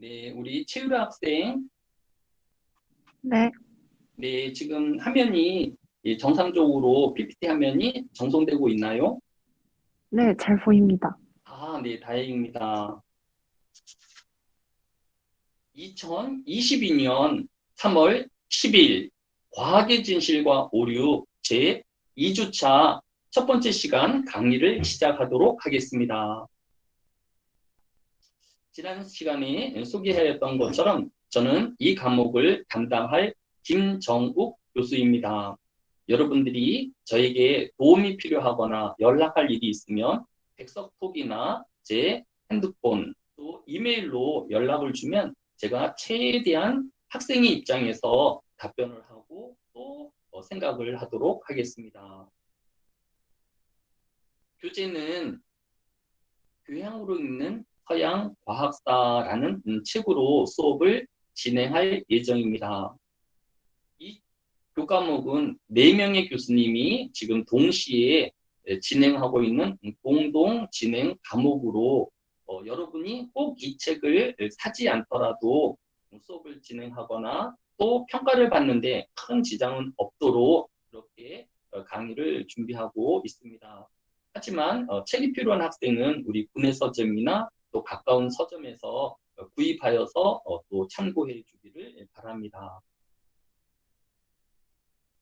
네, 우리 최유라 학생, 네, 네, 지금 화면이 정상적으로 PPT 화면이 전송되고 있나요? 네, 잘 보입니다. 아, 네, 다행입니다. 2022년 3월 10일 과학의 진실과 오류 제 2주차 첫 번째 시간 강의를 시작하도록 하겠습니다. 지난 시간에 소개하였던 것처럼 저는 이 과목을 담당할 김정욱 교수입니다. 여러분들이 저에게 도움이 필요하거나 연락할 일이 있으면 백석톡이나 제 핸드폰 또 이메일로 연락을 주면 제가 최대한 학생의 입장에서 답변을 하고 또 생각을 하도록 하겠습니다. 교재는 교양으로 읽는 서양 과학사라는 책으로 수업을 진행할 예정입니다. 이 교과목은 4명의 교수님이 지금 동시에 진행하고 있는 공동 진행 과목으로 여러분이 꼭 이 책을 사지 않더라도 수업을 진행하거나 또 평가를 받는데 큰 지장은 없도록 이렇게 강의를 준비하고 있습니다. 하지만 책이 필요한 학생은 우리 국내 서점이나 또 가까운 서점에서 구입하여서 또 참고해 주기를 바랍니다.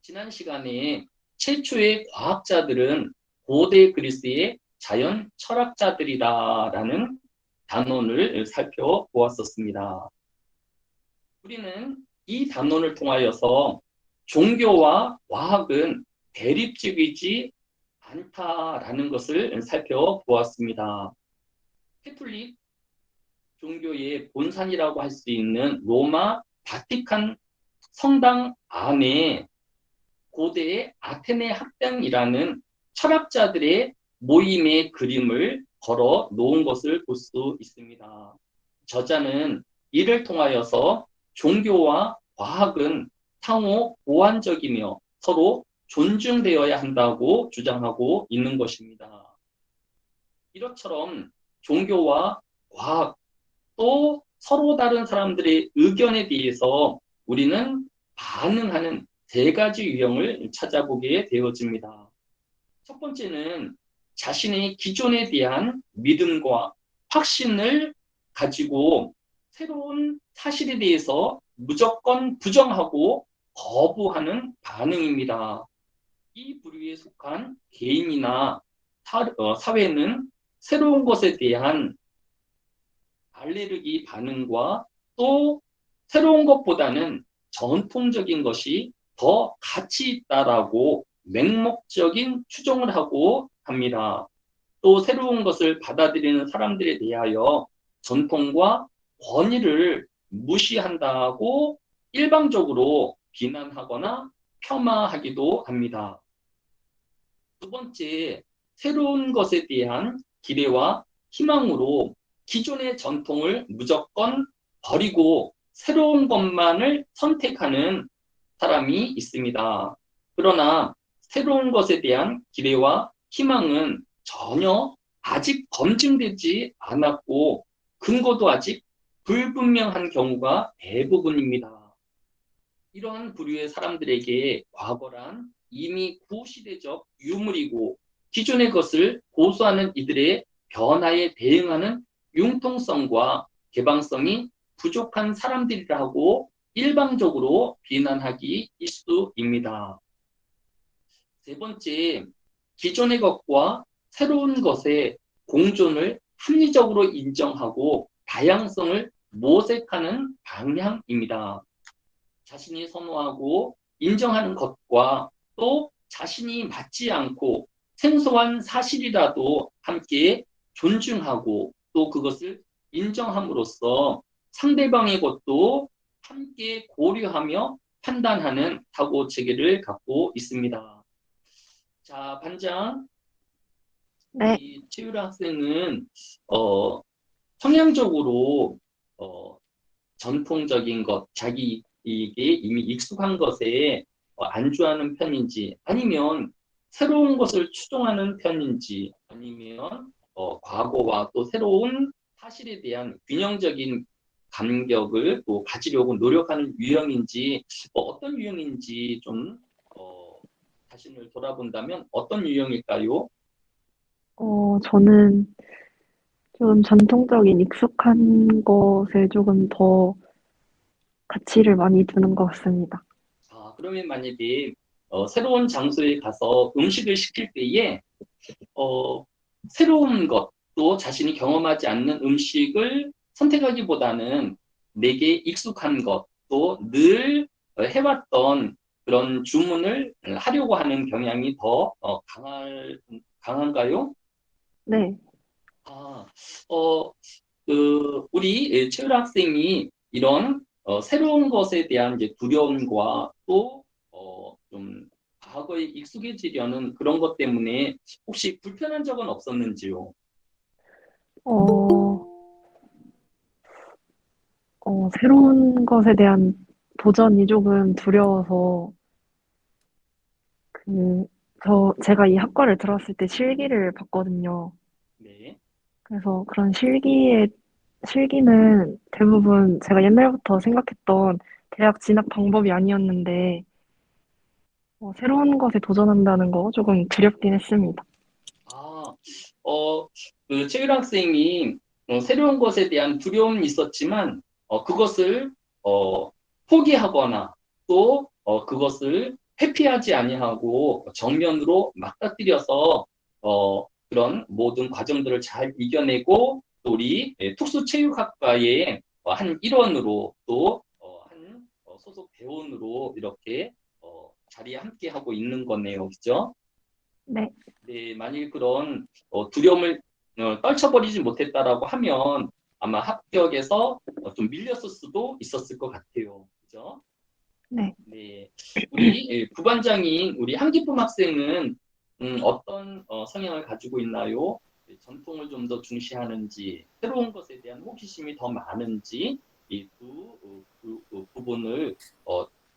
지난 시간에 최초의 과학자들은 고대 그리스의 자연 철학자들이다라는 단원을 살펴보았었습니다. 우리는 이 단원을 통하여서 종교와 과학은 대립적이지 않다라는 것을 살펴보았습니다. 캐톨릭 종교의 본산이라고 할 수 있는 로마 바티칸 성당 안에 고대의 아테네 학당이라는 철학자들의 모임의 그림을 걸어 놓은 것을 볼 수 있습니다. 저자는 이를 통하여서 종교와 과학은 상호 보완적이며 서로 존중되어야 한다고 주장하고 있는 것입니다. 이것처럼 종교와 과학 또 서로 다른 사람들의 의견에 대해서 우리는 반응하는 3가지 유형을 찾아보게 되어집니다. 첫 번째는 자신의 기존에 대한 믿음과 확신을 가지고 새로운 사실에 대해서 무조건 부정하고 거부하는 반응입니다. 이 부류에 속한 개인이나 사회는 새로운 것에 대한 알레르기 반응과 또 새로운 것보다는 전통적인 것이 더 가치 있다라고 맹목적인 추종을 하고 합니다. 또 새로운 것을 받아들이는 사람들에 대하여 전통과 권위를 무시한다고 일방적으로 비난하거나 폄하하기도 합니다. 두 번째, 새로운 것에 대한 기대와 희망으로 기존의 전통을 무조건 버리고 새로운 것만을 선택하는 사람이 있습니다. 그러나 새로운 것에 대한 기대와 희망은 전혀 아직 검증되지 않았고 근거도 아직 불분명한 경우가 대부분입니다. 이러한 부류의 사람들에게 과거란 이미 구시대적 유물이고 기존의 것을 고수하는 이들의 변화에 대응하는 융통성과 개방성이 부족한 사람들이라고 일방적으로 비난하기 일쑤입니다. 세 번째, 기존의 것과 새로운 것의 공존을 합리적으로 인정하고 다양성을 모색하는 방향입니다. 자신이 선호하고 인정하는 것과 또 자신이 맞지 않고 생소한 사실이라도 함께 존중하고 또 그것을 인정함으로써 상대방의 것도 함께 고려하며 판단하는 사고 체계를 갖고 있습니다. 자, 반장, 네, 우리 최유라 학생은 어, 성향적으로 어, 전통적인 것, 자기에게 이미 익숙한 것에 안주하는 편인지, 아니면 새로운 것을 추종하는 편인지, 아니면 과거와 또 새로운 사실에 대한 균형적인 감격을 또 가지려고 노력하는 유형인지, 어떤 유형인지 좀, 어, 자신을 돌아본다면 어떤 유형일까요? 저는 좀 전통적인 익숙한 것에 조금 더 가치를 많이 두는 것 같습니다. 그러면 만약에 새로운 장소에 가서 음식을 시킬 때에 어, 새로운 것, 또 자신이 경험하지 않는 음식을 선택하기보다는 내게 익숙한 것, 또 늘 해왔던 그런 주문을 하려고 하는 경향이 더 강한가요? 네, 아, 어, 우리 최율 학생이 이런 새로운 것에 대한 이제 두려움과 또 좀 과거에 익숙해지려는 그런 것 때문에 혹시 불편한 적은 없었는지요? 어, 새로운 것에 대한 도전이 조금 두려워서 그, 제가 이 학과를 들어왔을 때 실기를 봤거든요. 네. 그래서 그런 실기는 대부분 제가 옛날부터 생각했던 대학 진학 방법이 아니었는데, 새로운 것에 도전한다는 거 조금 두렵긴 했습니다. 아, 어, 최율 학생이 새로운 것에 대한 두려움이 있었지만 그것을 포기하거나 또 그것을 회피하지 아니하고 정면으로 맞닥뜨려서 그런 모든 과정들을 잘 이겨내고 또 우리 특수체육학과의 한 일원으로 또 한 소속 대원으로 이렇게 자리에 함께 하고 있는 거네요, 그죠? 네, 네, 만일 그런 두려움을 떨쳐버리지 못했다라고 하면 아마 합격에서 좀 밀렸을 수도 있었을 것 같아요. 그죠? 네. 네, 우리 부반장인 우리 한기쁨 학생은 어떤 성향을 가지고 있나요? 네, 전통을 좀 더 중시하는지, 새로운 것에 대한 호기심이 더 많은지, 이 두 부분을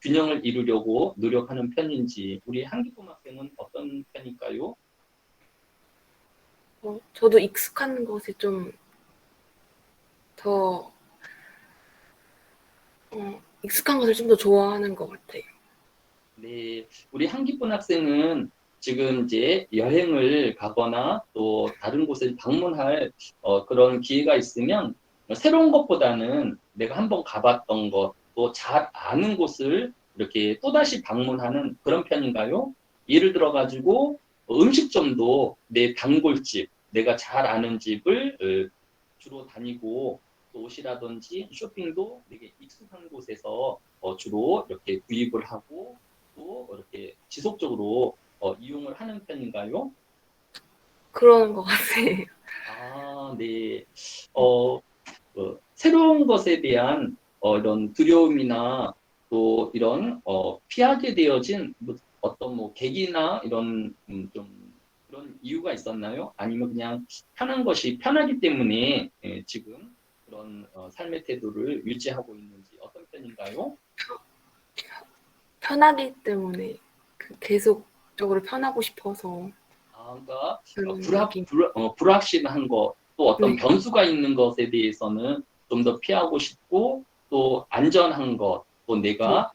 균형을 이루려고 노력하는 편인지, 우리 한기쁨 학생은 어떤 편일까요? 저도 익숙한 것에 좀 더, 익숙한 것을 좀 더 좋아하는 것 같아요. 네, 우리 한기쁜 학생은 지금 이제 여행을 가거나 또 다른 곳을 방문할 그런 기회가 있으면 새로운 것보다는 내가 한번 가봤던 것, 또 잘 아는 곳을 이렇게 또다시 방문하는 그런 편인가요? 예를 들어 가지고 음식점도 내 단골집, 내가 잘 아는 집을 주로 다니고 또 옷이라든지 쇼핑도 되게 익숙한 곳에서 주로 이렇게 구입을 하고 또 이렇게 지속적으로 이용을 하는 편인가요? 그러는 것 같아요. 네. 어, 새로운 것에 대한 이런 두려움이나 또 이런 피하게 되어진 어떤 뭐 계기나 이런 좀 그런 이유가 있었나요? 아니면 그냥 편한 것이 편하기 때문에 지금 그런 삶의 태도를 유지하고 있는지 어떤 편인가요? 편하기 때문에 계속적으로 편하고 싶어서 그러니까 그런 느낌. 불확실한 것, 또 어떤 네, 변수가 있는 것에 대해서는 좀 더 피하고 싶고, 또 안전한 것, 또 네. 내가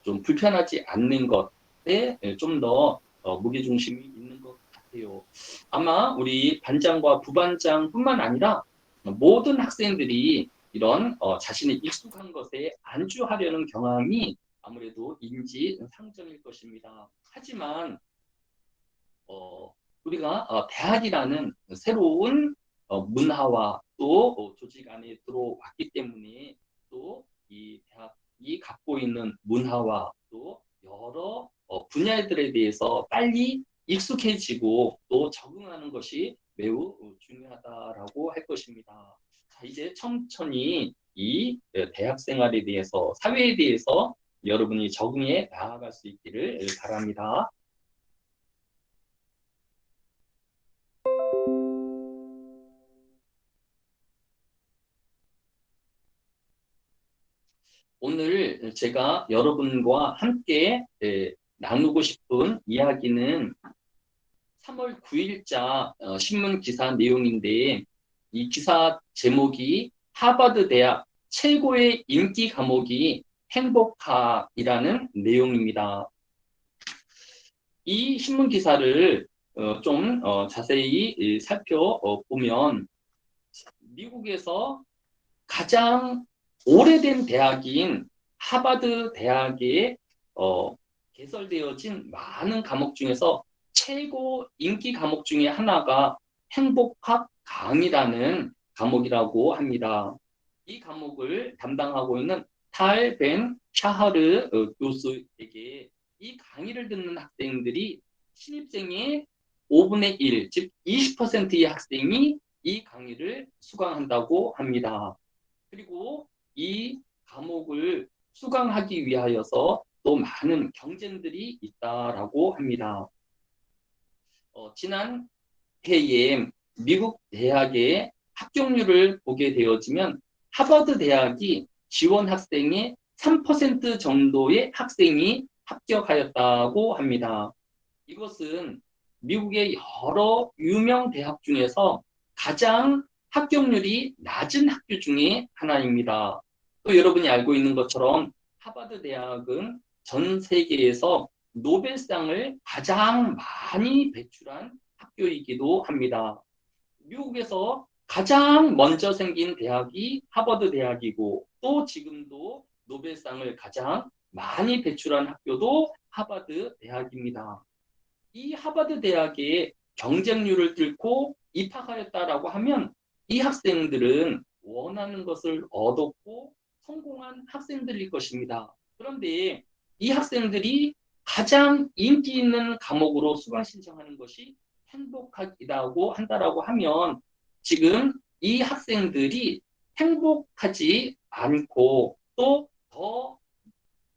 좀 불편하지 않는 것에 좀 더 무게중심이 있는 것 같아요. 아마 우리 반장과 부반장뿐만 아니라 모든 학생들이 이런 자신의 익숙한 것에 안주하려는 경향이 아무래도 인지상정일 것입니다. 하지만 우리가 대학이라는 새로운 문화와 또 조직 안에 들어왔기 때문에 또 이 대학이 갖고 있는 문화와 또 여러 분야들에 대해서 빨리 익숙해지고 또 적응하는 것이 매우 중요하다라고 할 것입니다. 자, 이제 천천히 이 대학 생활에 대해서, 사회에 대해서 여러분이 적응해 나아갈 수 있기를 바랍니다. 오늘 제가 여러분과 함께 나누고 싶은 이야기는 3월 9일자 신문 기사 내용인데 이 기사 제목이 하버드 대학 최고의 인기 과목이 행복학이라는 내용입니다. 이 신문 기사를 좀 자세히 살펴보면 미국에서 가장 오래된 대학인 하버드 대학에 개설되어진 많은 과목 중에서 최고 인기 과목 중에 하나가 행복학 강의라는 과목이라고 합니다. 이 과목을 담당하고 있는 탈 벤 샤하르 교수에게 이 강의를 듣는 학생들이 신입생의 5분의 1, 즉 20%의 학생이 이 강의를 수강한다고 합니다. 그리고 이 과목을 수강하기 위하여서 또 많은 경쟁들이 있다라고 합니다. 지난 해에 미국 대학의 합격률을 보게 되어지면 하버드 대학이 지원 학생의 3% 정도의 학생이 합격하였다고 합니다. 이것은 미국의 여러 유명 대학 중에서 가장 합격률이 낮은 학교 중에 하나입니다. 또 여러분이 알고 있는 것처럼 하버드 대학은 전 세계에서 노벨상을 가장 많이 배출한 학교이기도 합니다. 미국에서 가장 먼저 생긴 대학이 하버드 대학이고 또 지금도 노벨상을 가장 많이 배출한 학교도 하버드 대학입니다. 이 하버드 대학의 경쟁률을 뚫고 입학하였다라고 하면 이 학생들은 원하는 것을 얻었고 성공한 학생들일 것입니다. 그런데 이 학생들이 가장 인기 있는 과목으로 수강 신청하는 것이 행복학이라고 한다라고 하면 지금 이 학생들이 행복하지 않고 또 더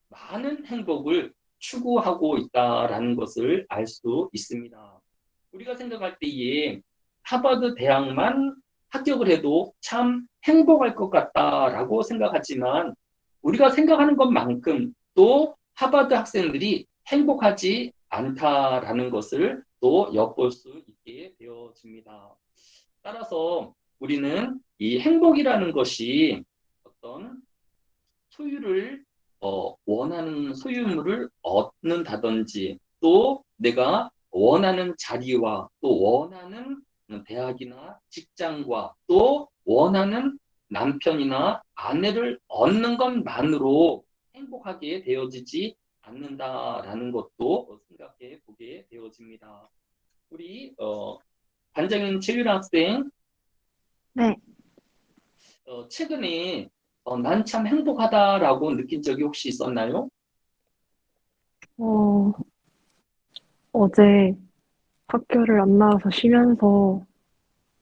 많은 행복을 추구하고 있다라는 것을 알 수 있습니다. 우리가 생각할 때에 하버드 대학만 합격을 해도 참 행복할 것 같다라고 생각하지만 우리가 생각하는 것만큼 또 하버드 학생들이 행복하지 않다라는 것을 또 엿볼 수 있게 되어집니다. 따라서 우리는 이 행복이라는 것이 어떤 소유를 원하는 소유물을 얻는다든지 또 내가 원하는 자리와 또 원하는 대학이나 직장과 또 원하는 남편이나 아내를 얻는 것만으로 행복하게 되어지지 않는다라는 것도 생각해 보게 되어집니다. 우리 반장인 최유라 학생, 네. 최근에 난 참 행복하다라고 느낀 적이 혹시 있었나요? 어, 어제 학교를 안 나와서 쉬면서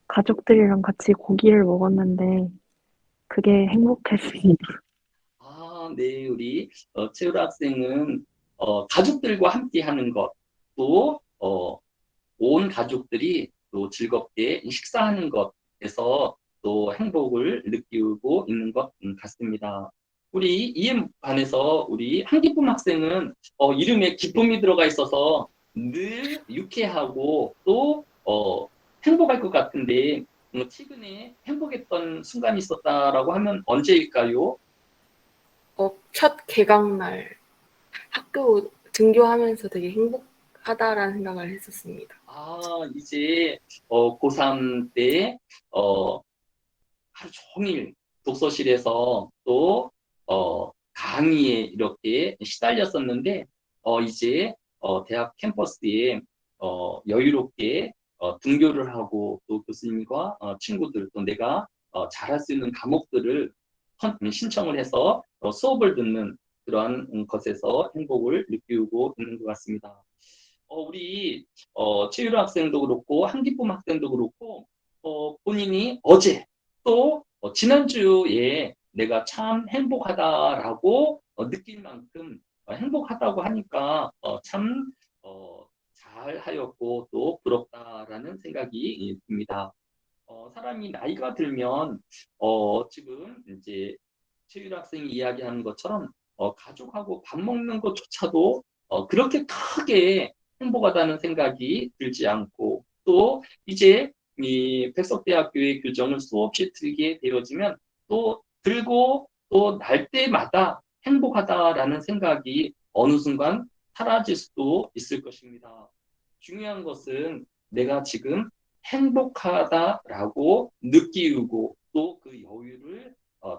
가족들이랑 같이 고기를 먹었는데 그게 행복했습니다. 아, 네, 우리 최유라 학생은 가족들과 함께 하는 것, 또 온 가족들이 또 즐겁게 식사하는 것에서 또 행복을 느끼고 있는 것 같습니다. 우리 이에 반해서 우리 한기쁨 학생은 이름에 기쁨이 들어가 있어서 늘 유쾌하고 또 행복할 것 같은데 최근에 행복했던 순간이 있었다라고 하면 언제일까요? 첫 개강날 학교 등교하면서 되게 행복하다라는 생각을 했었습니다. 이제 고3 때 하루 종일 독서실에서 또 강의에 이렇게 시달렸었는데 이제 대학 캠퍼스에 여유롭게 등교를 하고 또 교수님과 친구들 또 내가 잘할 수 있는 과목들을 신청을 해서 수업을 듣는 그러한 것에서 행복을 느끼고 있는 것 같습니다. 우리 최유라 학생도 그렇고 한기쁨 학생도 그렇고 본인이 어제 또 지난주에 내가 참 행복하다라고 느낄 만큼 행복하다고 하니까 참 잘하였고 또 부럽다라는 생각이 듭니다. 사람이 나이가 들면 지금 이제 최유라 학생이 이야기하는 것처럼 가족하고 밥 먹는 것조차도 그렇게 크게 행복하다는 생각이 들지 않고 또 이제 이 백석대학교의 교정을 수없이 들게 되어지면 또 들고 또 날 때마다 행복하다라는 생각이 어느 순간 사라질 수도 있을 것입니다. 중요한 것은 내가 지금 행복하다라고 느끼고 또 그 여유를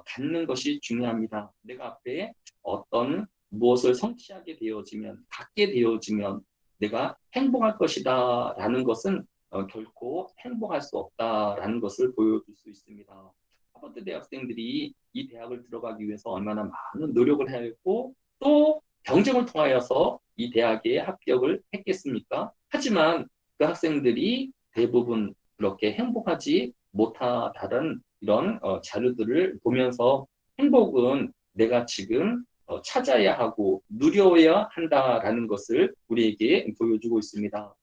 갖는 것이 중요합니다. 내가 앞에 어떤 무엇을 성취하게 되어지면, 갖게 되어지면 내가 행복할 것이다라는 것은 결코 행복할 수 없다라는 것을 보여줄 수 있습니다. 하버드 대학생들이 이 대학을 들어가기 위해서 얼마나 많은 노력을 해야 했고 또 경쟁을 통하여서 이 대학에 합격을 했겠습니까? 하지만 그 학생들이 대부분 그렇게 행복하지 못하다는 이런 자료들을 보면서 행복은 내가 지금 찾아야 하고 누려야 한다라는 것을 우리에게 보여주고 있습니다.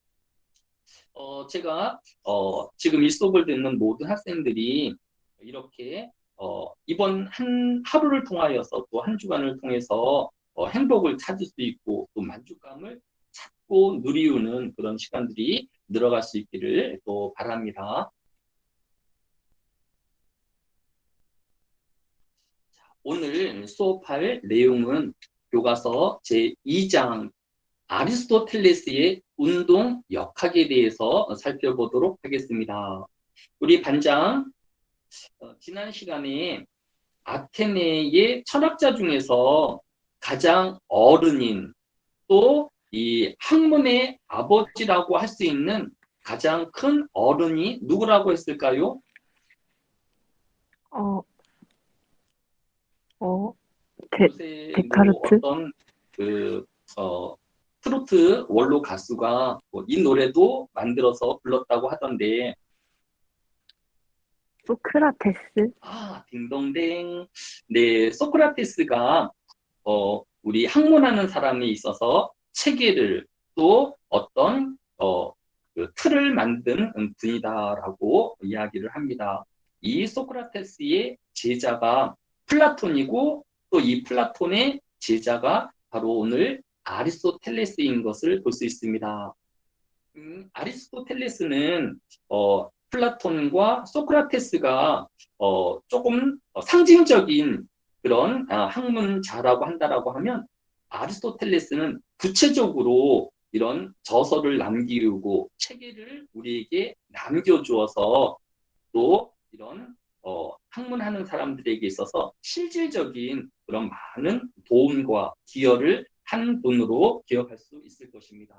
제가 지금 이 수업을 듣는 모든 학생들이 이렇게 이번 한 하루를 통하여서 또 한 주간을 통해서 행복을 찾을 수 있고 또 만족감을 찾고 누리우는 그런 시간들이 늘어갈 수 있기를 또 바랍니다. 오늘 수업할 내용은 교과서 제2장 아리스토텔레스의 운동 역학에 대해서 살펴보도록 하겠습니다. 우리 반장, 지난 시간에 아테네의 철학자 중에서 가장 어른인 또 이 학문의 아버지라고 할 수 있는 가장 큰 어른이 누구라고 했을까요? 어, 어, 요새 뭐 데카르트? 어떤 그 트로트 원로 가수가 뭐이 노래도 만들어서 불렀다고 하던데 소크라테스? 딩동댕. 네, 소크라테스가 우리 학문하는 사람에 있어서 체계를 또 어떤 그 틀을 만든 분이다라고 이야기를 합니다. 이 소크라테스의 제자가 플라톤이고 또 이 플라톤의 제자가 바로 오늘 아리스토텔레스인 것을 볼 수 있습니다. 아리스토텔레스는 플라톤과 소크라테스가 조금 상징적인 그런 학문자라고 한다라고 하면 아리스토텔레스는 구체적으로 이런 저서를 남기고 체계를 우리에게 남겨주어서 또 이런 학문하는 사람들에게 있어서 실질적인 그런 많은 도움과 기여를 한 분으로 기억할 수 있을 것입니다.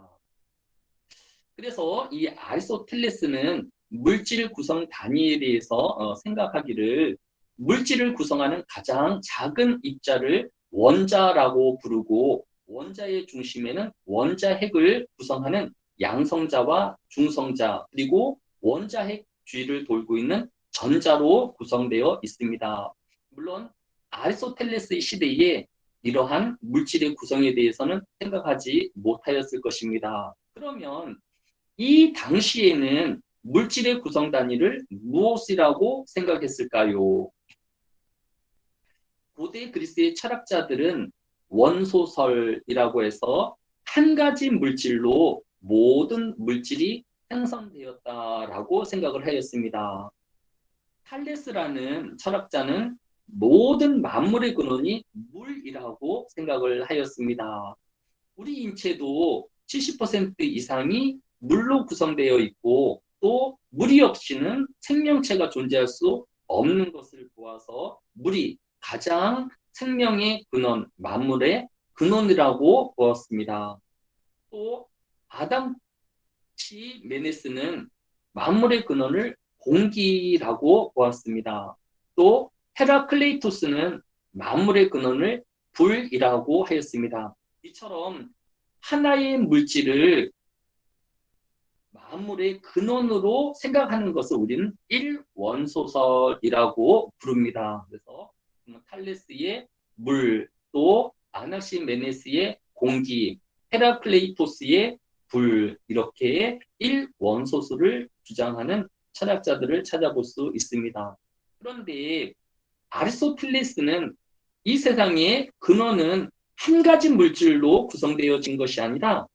그래서 이 아리스토텔레스는 물질 구성 단위에 대해서 생각하기를 물질을 구성하는 가장 작은 입자를 원자라고 부르고 원자의 중심에는 원자핵을 구성하는 양성자와 중성자 그리고 원자핵 주위를 돌고 있는 전자로 구성되어 있습니다. 물론 아리스토텔레스의 시대에 이러한 물질의 구성에 대해서는 생각하지 못하였을 것입니다. 그러면 이 당시에는 물질의 구성 단위를 무엇이라고 생각했을까요? 고대 그리스의 철학자들은 원소설이라고 해서 한 가지 물질로 모든 물질이 생성되었다라고 생각을 하였습니다. 탈레스라는 철학자는 모든 만물의 근원이 물이라고 생각을 하였습니다. 우리 인체도 70% 이상이 물로 구성되어 있고 또 물이 없이는 생명체가 존재할 수 없는 것을 보아서 물이 가장 생명의 근원, 만물의 근원이라고 보았습니다. 또 아담치메네스는 만물의 근원을 공기라고 보았습니다. 또 헤라클레이토스는 만물의 근원을 불이라고 하였습니다. 이처럼 하나의 물질을 만물의 근원으로 생각하는 것을 우리는 일원소설이라고 부릅니다. 그래서 탈레스의 물, 또 아나시메네스의 공기, 헤라클레이토스의 불 이렇게 일원소설을 주장하는 철학자들을 찾아볼 수 있습니다. 그런데 아리스토텔레스는 이 세상의 근원은 한 가지 물질로 구성되어진 것이 아니라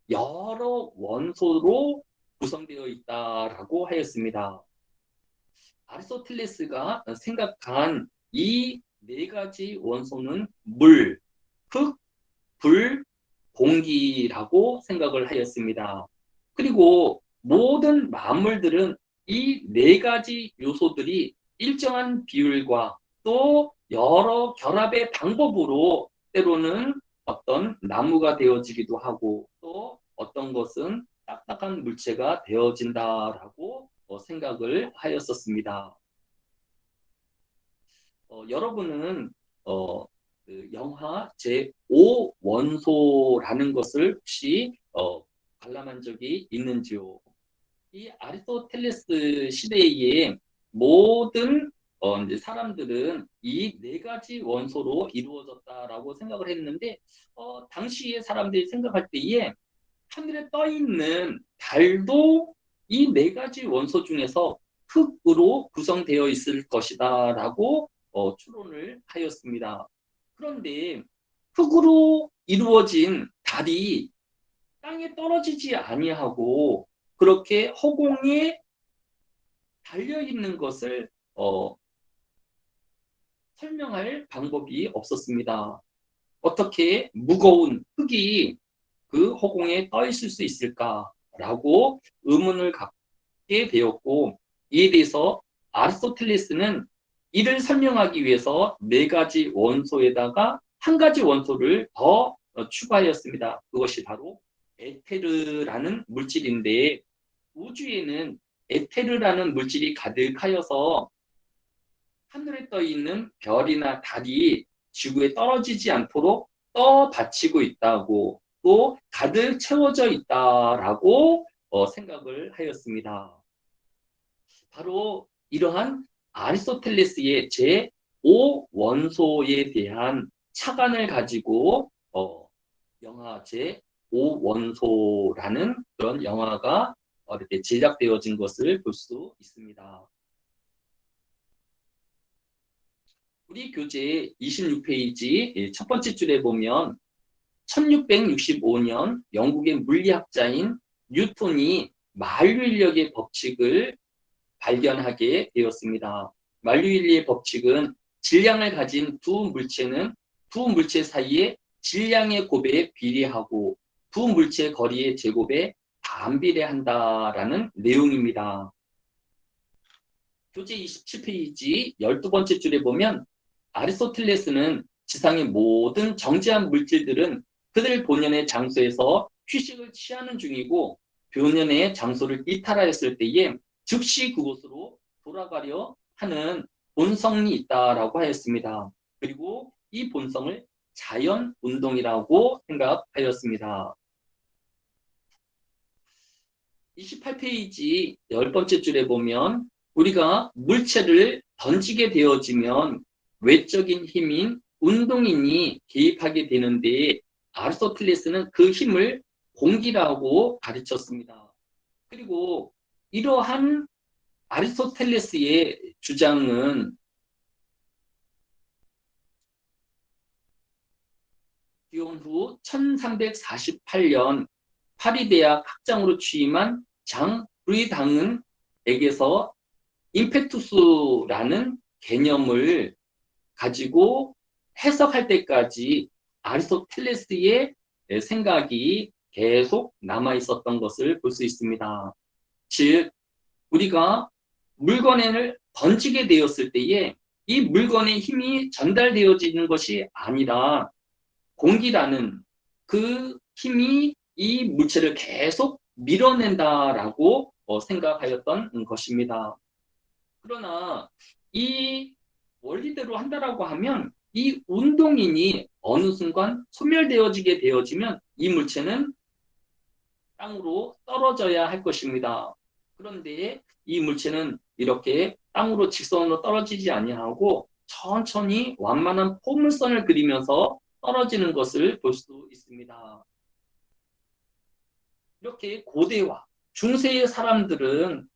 여러 원소로 구성되어 있다라고 하였습니다. 아리스토텔레스가 생각한 이 네 가지 원소는 물, 흙, 불, 공기라고 생각을 하였습니다. 그리고 모든 만물들은 이 네 가지 요소들이 일정한 비율과 또 여러 결합의 방법으로 때로는 어떤 나무가 되어지기도 하고 또 어떤 것은 딱딱한 물체가 되어진다라고 생각을 하였었습니다. 여러분은 어, 그 영화 제5원소라는 것을 혹시 관람한 적이 있는지요? 이 아리스토텔레스 시대의 모든 이제 사람들은 이 네 가지 원소로 이루어졌다라고 생각을 했는데 당시의 사람들이 생각할 때에 하늘에 떠 있는 달도 이 네 가지 원소 중에서 흙으로 구성되어 있을 것이다라고 추론을 하였습니다. 그런데 흙으로 이루어진 달이 땅에 떨어지지 아니하고 그렇게 허공에 달려 있는 것을 설명할 방법이 없었습니다. 어떻게 무거운 흙이 그 허공에 떠 있을 수 있을까라고 의문을 갖게 되었고, 이에 대해서 아리스토텔레스는 이를 설명하기 위해서 네 가지 원소에다가 한 가지 원소를 더 추가하였습니다. 그것이 바로 에테르라는 물질인데, 우주에는 에테르라는 물질이 가득하여서 하늘에 떠 있는 별이나 달이 지구에 떨어지지 않도록 떠받치고 있다고 또 가득 채워져 있다라고 생각을 하였습니다. 바로 이러한 아리스토텔레스의 제5원소에 대한 착안을 가지고 영화 제5원소라는 그런 영화가 이렇게 제작되어진 것을 볼 수 있습니다. 우리 교재 26페이지 첫 번째 줄에 보면 1665년 영국의 물리학자인 뉴턴이 만류인력의 법칙을 발견하게 되었습니다. 만류인력의 법칙은 질량을 가진 두 물체는 두 물체 사이의 질량의 곱에 비례하고 두 물체 거리의 제곱에 반비례한다라는 내용입니다. 교재 27페이지 12번째 줄에 보면 아리스토텔레스는 지상의 모든 정지한 물질들은 그들 본연의 장소에서 휴식을 취하는 중이고 본연의 장소를 이탈하였을 때에 즉시 그곳으로 돌아가려 하는 본성이 있다라고 하였습니다. 그리고 이 본성을 자연운동이라고 생각하였습니다. 28페이지 10번째 줄에 보면 우리가 물체를 던지게 되어지면 외적인 힘인 운동인이 개입하게 되는데 아리스토텔레스는 그 힘을 공기라고 가르쳤습니다. 그리고 이러한 아리스토텔레스의 주장은 귀원 후 1348년 파리 대학 학장으로 취임한 장 브리당은에게서 임페투스라는 개념을 가지고 해석할 때까지 아리스토텔레스의 생각이 계속 남아 있었던 것을 볼 수 있습니다. 즉, 우리가 물건을 던지게 되었을 때에 이 물건의 힘이 전달되어지는 것이 아니라 공기라는 그 힘이 이 물체를 계속 밀어낸다라고 생각하였던 것입니다. 그러나 이 원리대로 한다라고 하면 이 운동인이 어느 순간 소멸되어지게 되어지면 이 물체는 땅으로 떨어져야 할 것입니다. 그런데 이 물체는 이렇게 땅으로 직선으로 떨어지지 아니하고 천천히 완만한 포물선을 그리면서 떨어지는 것을 볼 수 있습니다. 이렇게 고대와 중세의 사람들은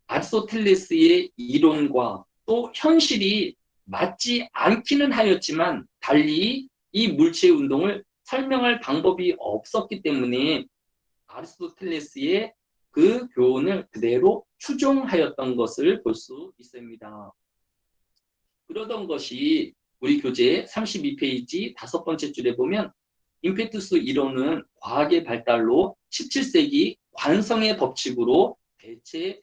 아리스토텔레스의 이론과 또 현실이 맞지 않기는 하였지만 달리 이 물체 운동을 설명할 방법이 없었기 때문에 아리스토텔레스의 그 교훈을 그대로 추종하였던 것을 볼 수 있습니다. 그러던 것이 우리 교재 32페이지 5번째 줄에 보면 임페투스 이론은 과학의 발달로 17세기 관성의 법칙으로 대체